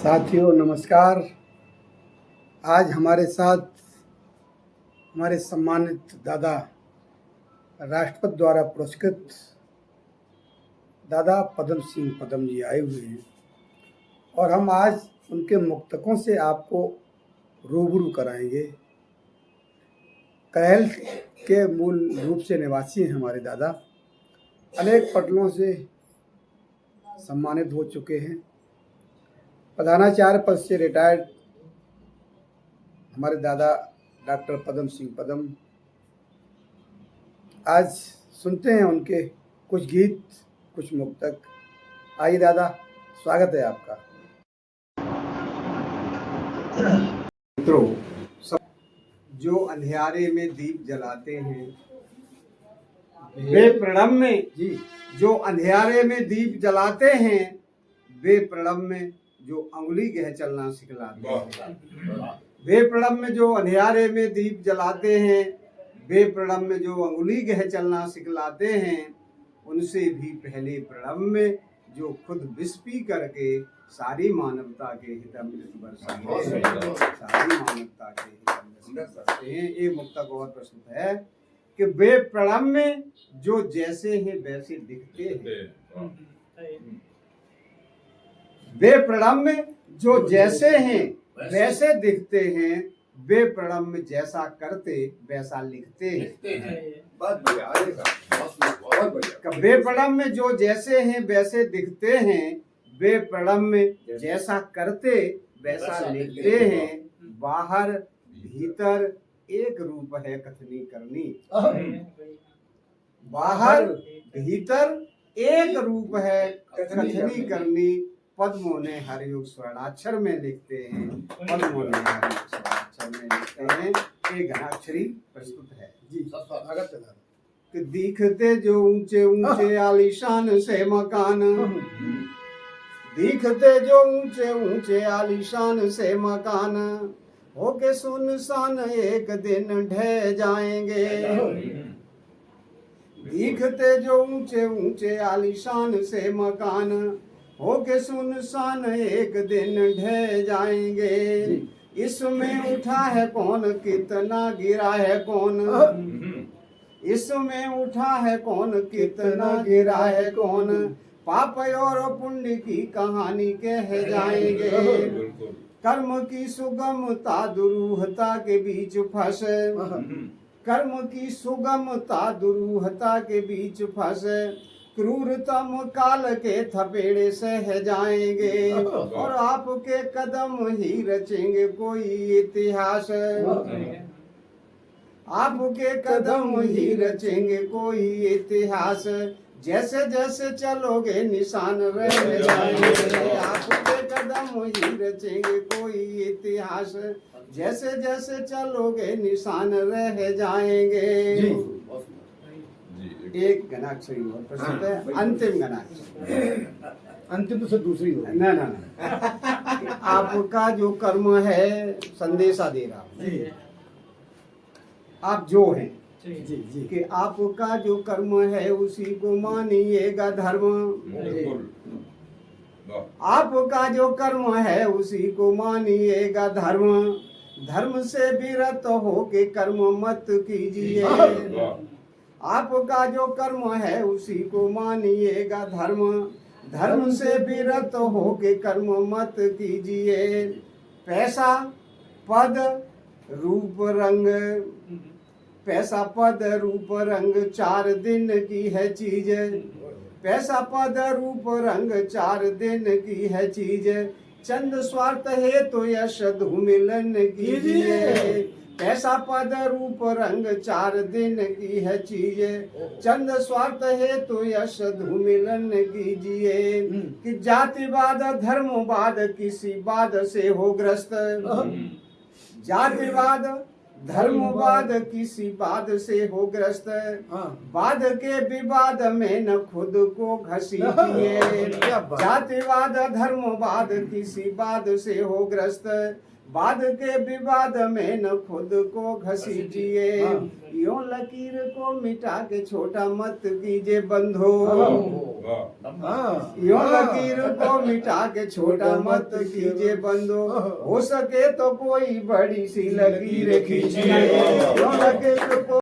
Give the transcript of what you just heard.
साथियों नमस्कार। आज हमारे साथ हमारे सम्मानित दादा राष्ट्रपति द्वारा पुरस्कृत दादा पदम सिंह पदम जी आए हुए हैं और हम आज उनके मुक्तकों से आपको रूबरू कराएंगे। करहल के मूल रूप से निवासी हैं हमारे दादा। अनेक पटलों से सम्मानित हो चुके हैं। प्रधानाचार्य पद से रिटायर्ड हमारे दादा डॉक्टर पदम सिंह पदम। आज सुनते हैं उनके कुछ गीत, कुछ मुक्तक। आइए दादा, स्वागत है आपका। मित्रों, जो अंधियारे में दीप जलाते हैं वे प्रणव में जी, जो अंधियारे में दीप जलाते हैं वे प्रणव में जो अंगुली गह चलना सिखलाते हैं। वे प्रणव में जो अंधियारे में दीप जलाते हैं, वे प्रणव में जो अंगुली गह चलना सिखलाते हैं, उनसे भी पहले प्रणव में जो खुद विष पी करके सारी मानवता के हित में बरसते हैं, सारी मानवता के हित में बरसते हैं। ये मुक्तक और प्रस्तुत है कि वे प्रणव में जो जैसे हैं वैसे दिखते हैं। वे प्रणव में जो जैसे हैं वैसे दिखते हैं, वे प्रणव में जैसा करते वैसा लिखते हैं। बहुत बढ़िया। वे प्रणव में जो जैसे हैं वैसे दिखते हैं, वे प्रणव में जैसा करते वैसा लिखते हैं। बाहर भीतर एक रूप है कथनी करनी, बाहर भीतर एक रूप है कथनी करनी। पद्मों ने हरयुग स्वर्णाक्षर में लिखते हैं, पद्मों ने हरयुग स्वर्णाक्षर में लिखते हैं। एक घनाक्षरी प्रस्तुत है जी। स्वागत है कि दिखते जो ऊंचे ऊंचे आलीशान से मकान, दिखते जो ऊंचे ऊंचे आलीशान से मकान, होके सुनसान एक दिन ढह जाएंगे। दिखते जो ऊंचे ऊंचे आलीशान से मकान, होके सुनसान एक दिन ढह जाएंगे। इसमें उठा है कौन, कितना गिरा है कौन, इसमें उठा है कौन, कितना गिरा है कौन। पाप और पुण्य की कहानी कह जाएंगे। कर्म की सुगमता दुरूहता के बीच फंसे, कर्म की सुगमता दुरूहता के बीच फंसे। क्रूरतम काल के थपेड़े सह जाएंगे और आपके कदम ही रचेंगे कोई इतिहास। आपके कदम ही रचेंगे कोई इतिहास। जैसे जैसे चलोगे निशान रह जाएंगे। आपके कदम ही रचेंगे कोई इतिहास। जैसे जैसे चलोगे निशान रह जाएंगे। एक घनाक्षरी और प्रस्तुत है, अंतिम घनाक्षरी। अंतिम तो सब दूसरी हो। ना ना ना, आपका जो कर्म है संदेशा दे रहा हूँ। आप जो हैं जी जी कि आपका जो कर्म है उसी को मानिएगा धर्म। आपका जो कर्म है उसी को मानिएगा धर्म। धर्म से विरत हो के कर्म मत कीजिए। आपका जो कर्म है उसी को मानिएगा धर्म। धर्म से विरत हो के कर्म मत कीजिए। पैसा पद रूप रंग, पैसा पद रूप रंग 4 दिन की है चीज। पैसा पद रूप रंग 4 दिन की है चीज। चंद स्वार्थ है तो यश धूमिलन कीजिए। पैसा पद रूप रंग 4 दिन की है चीज। चंद स्वार्थ है तो यश धूमिलन कीजिए। कि जातिवाद धर्मवाद किसी बाद से हो ग्रस्त। जातिवाद धर्मवाद किसी बाद से हो ग्रस्त। वाद के विवाद में न खुद को घसीटिए। जातिवाद धर्मवाद किसी बाद से हो ग्रस्त। बाद के विवाद में न खुद को घसीटिए, यो लकीर को मिटा के छोटा मत कीजिए बंधो, यो लकीर को मिटा के छोटा मत कीजिए बंधो, हो सके तो कोई बड़ी सी लकीर खींचिए, यो लकीर को